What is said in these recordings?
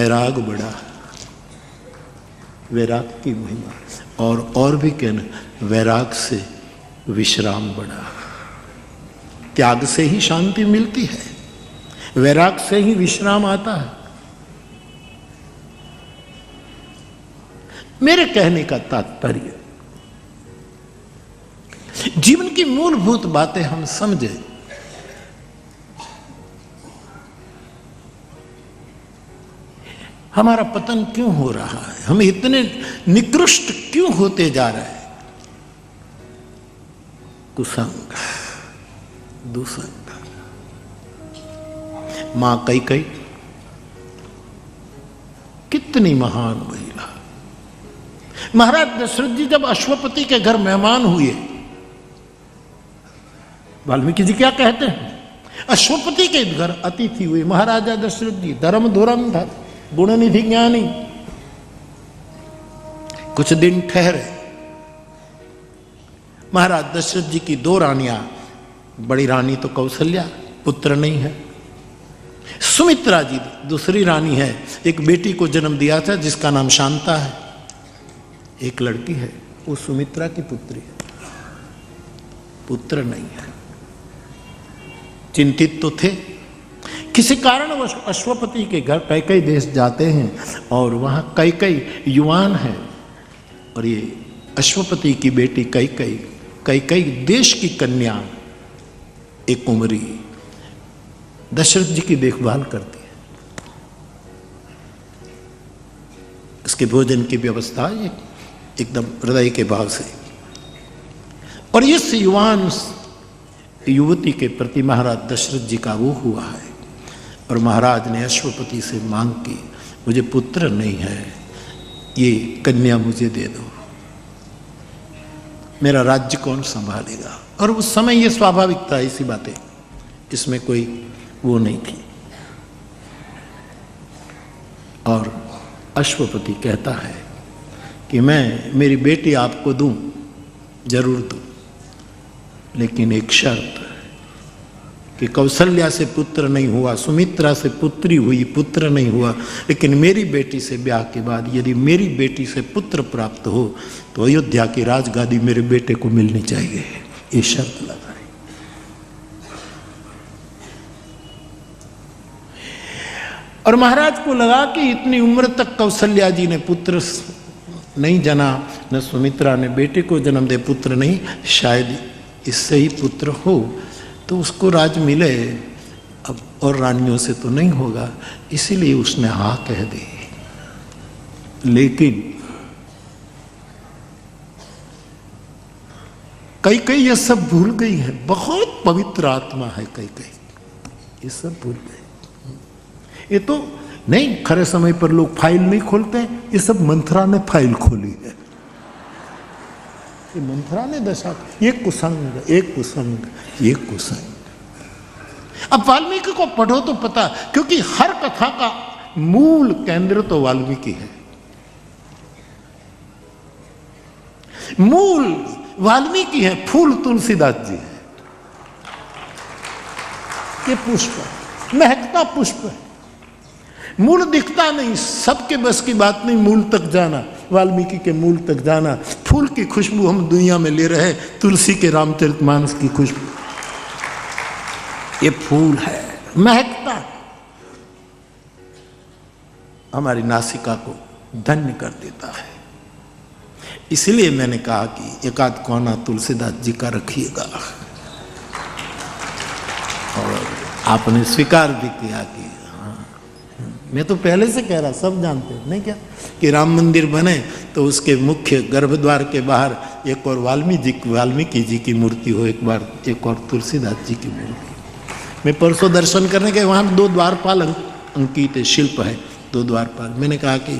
वैराग बड़ा, वैराग की महिमा। और भी कहना, वैराग से विश्राम बड़ा। त्याग से ही शांति मिलती है, वैराग से ही विश्राम आता है। मेरे कहने का तात्पर्य, जीवन की मूलभूत बातें हम समझे। हमारा पतन क्यों हो रहा है, हम इतने निकृष्ट क्यों होते जा रहे हैं? कुसंग, दुसंग। मां कैकेयी कितनी महान महिला। महाराज दशरथ जी जब अश्वपति के घर मेहमान हुए, वाल्मीकि जी क्या कहते हैं? अश्वपति के घर अतिथि हुए महाराजा दशरथ जी, धर्म धुरंधर, गुणनिधि ज्ञानी। कुछ दिन ठहरे। महाराज दशरथ जी की 2 रानियां, बड़ी रानी तो कौशल्या, पुत्र नहीं है। सुमित्रा जी दूसरी रानी है, एक बेटी को जन्म दिया था जिसका नाम शांता है। एक लड़की है, वो सुमित्रा की पुत्री है, पुत्र नहीं है। चिंतित तो थे। किसी कारण वो अश्वपति के घर कैकेयी देश जाते हैं और वहां कैकेयी युवान है, और ये अश्वपति की बेटी कैकेयी देश की कन्या, एक उमरी, दशरथ जी की देखभाल करती है। इसके भोजन की व्यवस्था एकदम हृदय के भाव से। और इस युवान युवती के प्रति महाराज दशरथ जी का वो हुआ है, और महाराज ने अश्वपति से मांग की, मुझे पुत्र नहीं है, ये कन्या मुझे दे दो, मेरा राज्य कौन संभालेगा? और उस समय ये स्वाभाविक था, ऐसी बातें, इसमें कोई वो नहीं थी। और अश्वपति कहता है कि मैं मेरी बेटी आपको दूं, जरूर दूं, लेकिन एक शर्त कि कौशल्या से पुत्र नहीं हुआ, सुमित्रा से पुत्री हुई, पुत्र नहीं हुआ, लेकिन मेरी बेटी से ब्याह के बाद यदि मेरी बेटी से पुत्र प्राप्त हो तो अयोध्या की राजगादी मेरे बेटे को मिलनी चाहिए। ये शर्त लगाई। और महाराज को लगा कि इतनी उम्र तक कौशल्या जी ने पुत्र नहीं जना, न सुमित्रा ने बेटे को जन्म दे, पुत्र नहीं, शायद इससे ही पुत्र हो तो उसको राज मिले, अब और रानियों से तो नहीं होगा, इसीलिए उसने हाँ कह दी। लेकिन कैकेयी ये सब भूल गई है, बहुत पवित्र आत्मा है कैकेयी, ये सब भूल गई। ये तो नहीं, खरे समय पर लोग फाइल नहीं खोलते, ये सब मंथरा ने फाइल खोली है, ये मंथरा ने दशा, ये कुसंग, एक कुसंग, ये कुसंग। अब वाल्मीकि को पढ़ो तो पता, क्योंकि हर कथा का मूल केंद्र तो वाल्मीकि है। मूल वाल्मीकि है, फूल तुलसीदास जी है। ये पुष्प, महकता पुष्प है, मूल दिखता नहीं, सबके बस की बात नहीं मूल तक जाना, वाल्मीकि के मूल तक जाना। फूल की खुशबू हम दुनिया में ले रहे हैं, तुलसी के रामचरितमानस की खुशबू, ये फूल है, महकता, हमारी नासिका को धन्य कर देता है। इसलिए मैंने कहा कि एकाध कोना तुलसीदास जी का रखिएगा, और आपने स्वीकार भी किया कि मैं तो पहले से कह रहा, सब जानते हैं नहीं क्या, कि राम मंदिर बने तो उसके मुख्य गर्भद्वार के बाहर एक और वाल्मीकि जी की मूर्ति हो, एक और तुलसीदास जी की मूर्ति। मैं परसों दर्शन करने के, वहाँ 2 द्वारपाल अंकित शिल्प है, 2 द्वारपाल। मैंने कहा कि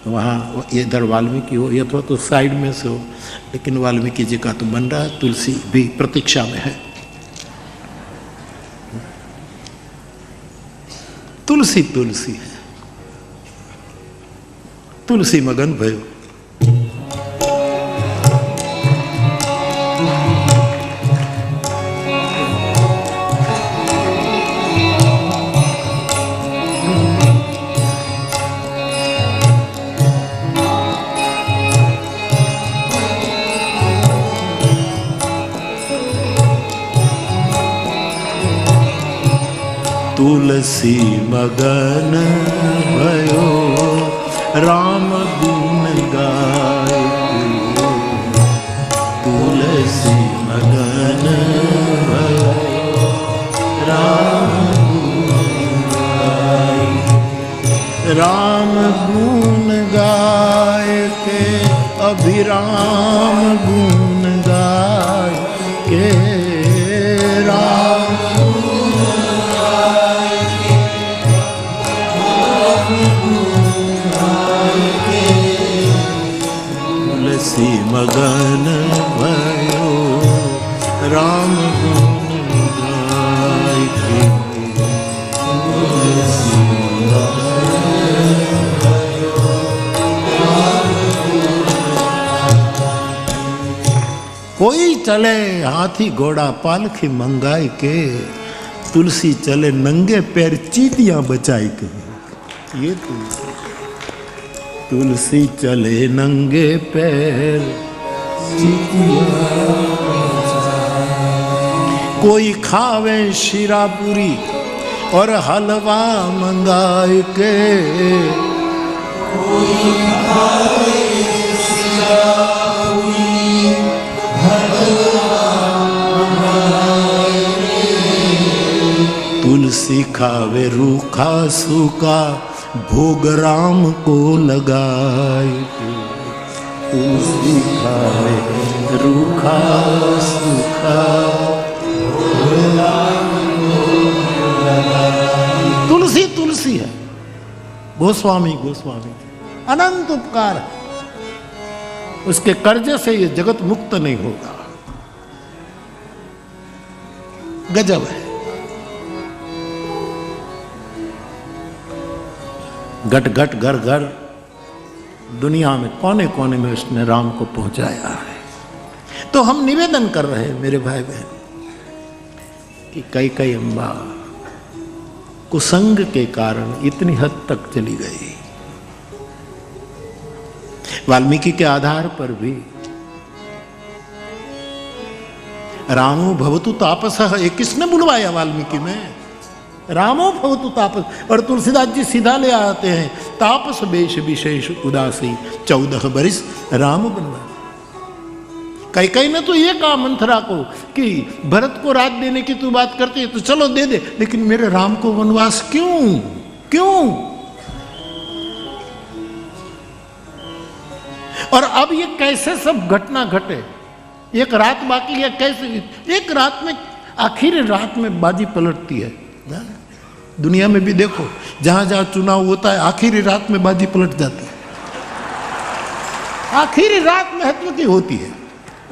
वहाँ इधर वाल्मीकि हो, या तो साइड में से हो, लेकिन वाल्मीकि जी का तो बन रहा है, तुलसी भी प्रतीक्षा में है। तुलसी तुलसी है, तुलसी मगन भयो। तुलसी मगन भयो राम गुण गाए। तुलसी मगन भयो राम गुण गाए। राम गुण गाए के अभिराम गुण गाए के। राम तुलसी मगन भयो राम गुण गाए के। कोई चले हाथी घोड़ा पालखी मंगाई के, तुलसी चले नंगे पैर चींटियां बचाई के। ये तुलसी चले नंगे पैर चींटियां। कोई खावे शिरापुरी और हलवा मंगाए के। कोई खावे शिरापुरी तुलसी खावे रूखा सूखा भोग राम को लगाए। तुलसी खावे रूखा सूखा भोग राम को लगाए। तुलसी तुलसी है, गोस्वामी गोस्वामी, अनंत उपकार है। उसके कर्जे से ये जगत मुक्त नहीं होगा। गजब है। घट घट घर घर दुनिया में कोने कोने में उसने राम को पहुंचाया है। तो हम निवेदन कर रहे हैं मेरे भाई बहन कि कई अम्बा कुसंग के कारण इतनी हद तक चली गई। वाल्मीकि के आधार पर भी रामो भवतु तापसः, ये किसने बुलवाया वाल्मीकि में? रामो भवतु तापस। और तुलसीदास जी सीधा ले आते हैं, तापस बेश विशेष उदासी 14 बरिस राम बनवास। कई ने तो ये कहा मंथरा को कि भरत को राज देने की तू बात करती है तो चलो दे दे, लेकिन मेरे राम को वनवास क्यों क्यों? और अब ये कैसे सब घटना घटे? एक रात बाकी है, कैसे एक रात में, आखिरी रात में बाजी पलटती है। दुनिया में भी देखो, जहां जहां चुनाव होता है आखिरी रात में बाजी पलट जाती है। आखिरी रात महत्व की होती है,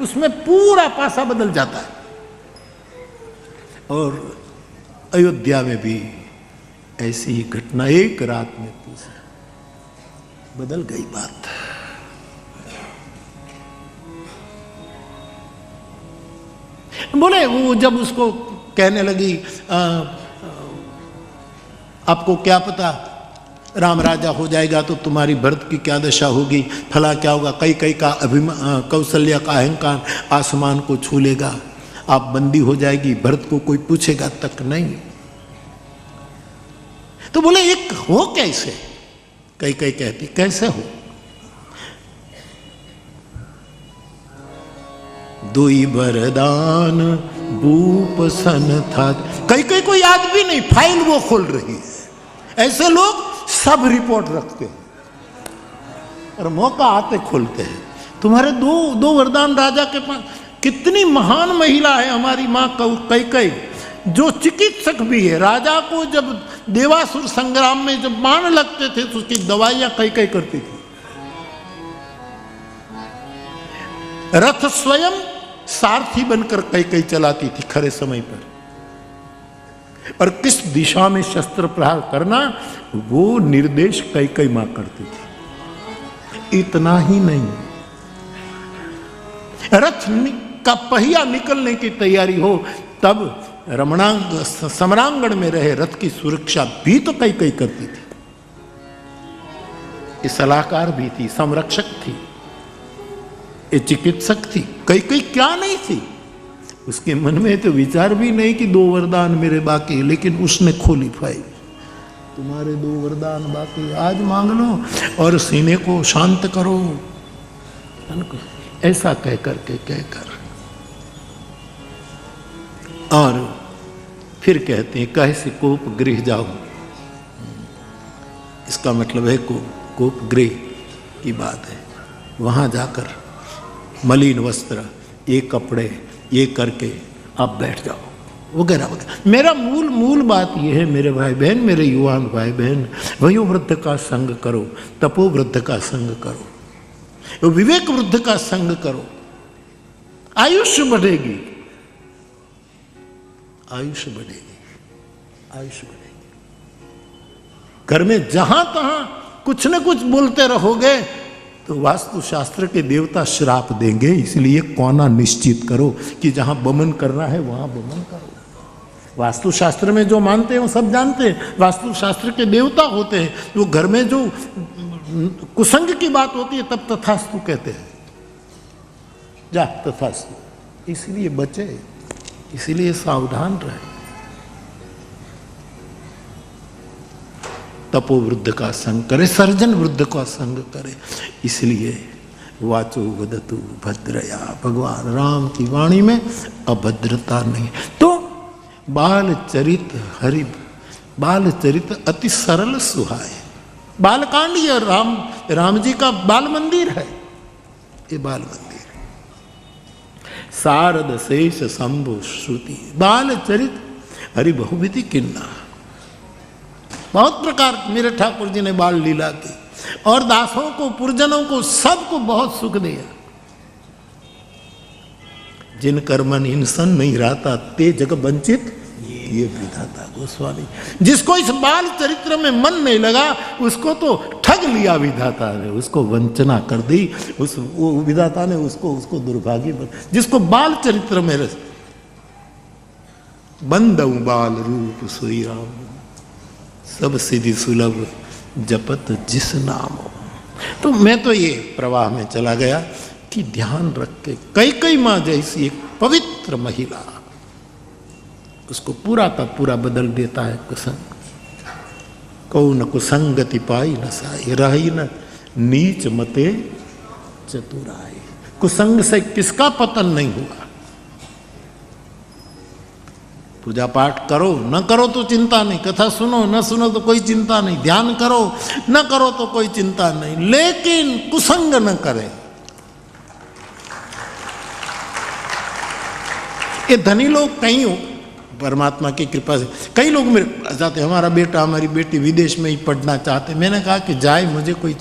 उसमें पूरा पासा बदल जाता है। और अयोध्या में भी ऐसी ही घटना, एक रात में बदल गई बात। बोले वो जब उसको कहने लगी आपको क्या पता राम राजा हो जाएगा तो तुम्हारी भरत की क्या दशा होगी, फला क्या होगा। कई का कौशल्या का अहंकार आसमान को छू लेगा, आप बंदी हो जाएगी, भरत को कोई पूछेगा तक नहीं। तो बोले एक हो कैसे? कई कहती कैसे हो? दुई बरदान भूप सन था। कई को याद भी नहीं, फाइल वो खोल रही है। ऐसे लोग सब रिपोर्ट रखते हैं और मौका आते खोलते हैं। तुम्हारे दो वरदान राजा के पास। कितनी महान महिला है हमारी माँ कई, जो चिकित्सक भी है। राजा को जब देवासुर संग्राम में जब बाण लगते थे तो उसकी दवाइयां कई करती थी। रथ स्वयं सारथी बनकर कई चलाती थी खरे समय पर। और किस दिशा में शस्त्र प्रहार करना वो निर्देश कई मां करती थी। इतना ही नहीं, रथ का पहिया निकलने की तैयारी हो तब सम्रांगण में रहे रथ की सुरक्षा भी तो कई करती थी। ये सलाहकार भी थी, संरक्षक थी, ये चिकित्सक थी, कई क्या नहीं थी। उसके मन में तो विचार भी नहीं कि 2 वरदान मेरे बाकी, लेकिन उसने खोली फाइल, तुम्हारे 2 वरदान बाकी, आज मांग लो और सीने को शांत करो, ऐसा कहकर और फिर कहते हैं कैसे कोप गृह जाओ। इसका मतलब है कोप गृह की बात है, वहां जाकर मलिन वस्त्र, ये कपड़े, ये करके आप बैठ जाओ वगैरह वगैरह। मेरा मूल बात यह है मेरे भाई बहन, मेरे युवान भाई बहन, वयो वृद्ध का संग करो, तपो वृद्ध का संग करो, विवेक वृद्ध का संग करो, आयुष्य बढ़ेगी, आयुष्य बढ़ेगी, आयुष्य बढ़ेगी। घर में जहां तहां कुछ न कुछ बोलते रहोगे तो वास्तुशास्त्र के देवता श्राप देंगे। इसलिए कोना निश्चित करो कि जहां बमन करना है वहां बमन करो। वास्तुशास्त्र में जो मानते हैं वो सब जानते हैं, वास्तुशास्त्र के देवता होते हैं। वो घर में जो कुसंग की बात होती है तब तथास्तु कहते हैं, जा तथास्तु। इसलिए बचे, इसलिए सावधान रहे। तपो वृद्ध का संग करे, सर्जन वृद्ध का संग करे। इसलिए वाचो वदतु भद्रया, भगवान राम की वाणी में अभद्रता नहीं। तो बाल चरित अति सरल सुहाए। बालकांड ये राम जी का बाल मंदिर है, ये बाल मंदिर। शारद शेष शंभु श्रुति बाल चरित हरि बहुविधि किन्ना। बहुत प्रकार मेरे ठाकुर जी ने बाल लीला की और दासों को, पुरजनों को, सबको बहुत सुख दिया। जिन कर्मन इंसान नहीं रहता ते जग वंचित ये विधाता गोस्वामी। जिसको इस बाल चरित्र में मन नहीं लगा उसको तो ठग लिया विधाता ने, उसको वंचना कर दी, वो विधाता ने उसको दुर्भागी बन। जिसको बाल चरित्र में रस बंदऊ बाल रूप सोई राम, सब सिद्धि सुलभ जपत जिस नाम। तो मैं तो ये प्रवाह में चला गया कि ध्यान रख के कई माँ जैसी एक पवित्र महिला, उसको पूरा का पूरा बदल देता है कुसंग। कौन कुसंगति पाई न साई, रही न नीच मते चतुराई। कुसंग से किसका पतन नहीं हुआ। पूजा पाठ करो न करो तो चिंता नहीं, कथा सुनो न सुनो तो कोई चिंता नहीं, ध्यान करो न करो तो कोई चिंता नहीं, लेकिन कुसंग न करें। ये धनी लोग कई परमात्मा की कृपा से कई लोग मेरे जाते, हमारा बेटा हमारी बेटी विदेश में ही पढ़ना चाहते। मैंने कहा कि जाए, मुझे कोई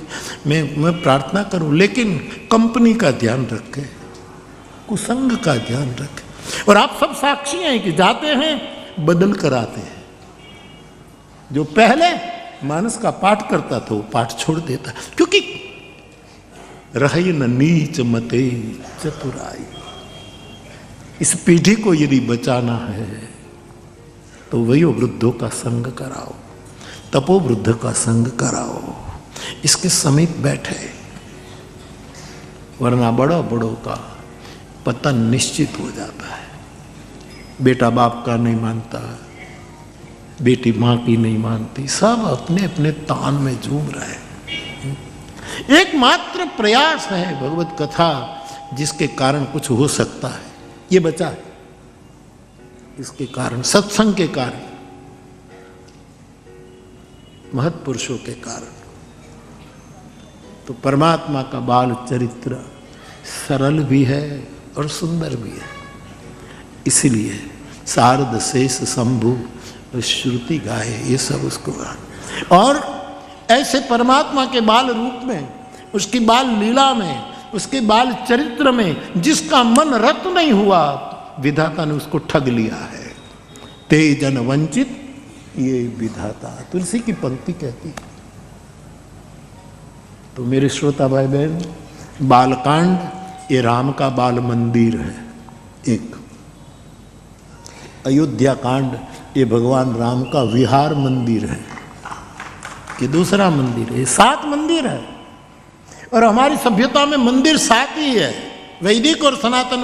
मैं प्रार्थना करूं, लेकिन कंपनी का ध्यान रखें, कुसंग का ध्यान रखें। और आप सब साक्षी हैं कि जाते हैं बदल कर आते हैं। जो पहले मानस का पाठ करता था वो पाठ छोड़ देता, क्योंकि रही न नीच मते चतुराई। इस पीढ़ी को यदि बचाना है तो वही वृद्धों का संग कराओ, तपो वृद्ध का संग कराओ, इसके समीप बैठे, वरना बड़ों का पतन निश्चित हो जाता है। बेटा बाप का नहीं मानता, बेटी माँ की नहीं मानती, सब अपने अपने तान में झूम रहे। एकमात्र प्रयास है भगवत कथा जिसके कारण कुछ हो सकता है, ये बचा है। इसके कारण, सत्संग के कारण, महत्पुरुषों के कारण। तो परमात्मा का बाल चरित्र सरल भी है और सुंदर भी है। इसलिए शारद शेष शंभु श्रुति गाए, ये सब उसको गाए। और ऐसे परमात्मा के बाल रूप में, उसकी बाल लीला में, उसके बाल चरित्र में जिसका मन रत नहीं हुआ, विधाता ने उसको ठग लिया है। ते जन वंचित ये विधाता, तुलसी की पंक्ति कहती है। तो मेरे श्रोता भाई बहन, बालकांड ये राम का बाल मंदिर है एक, अयोध्या कांड ये भगवान राम का विहार मंदिर है, ये दूसरा मंदिर है। 7 मंदिर है और हमारी सभ्यता में मंदिर 7 ही है, वैदिक और सनातन।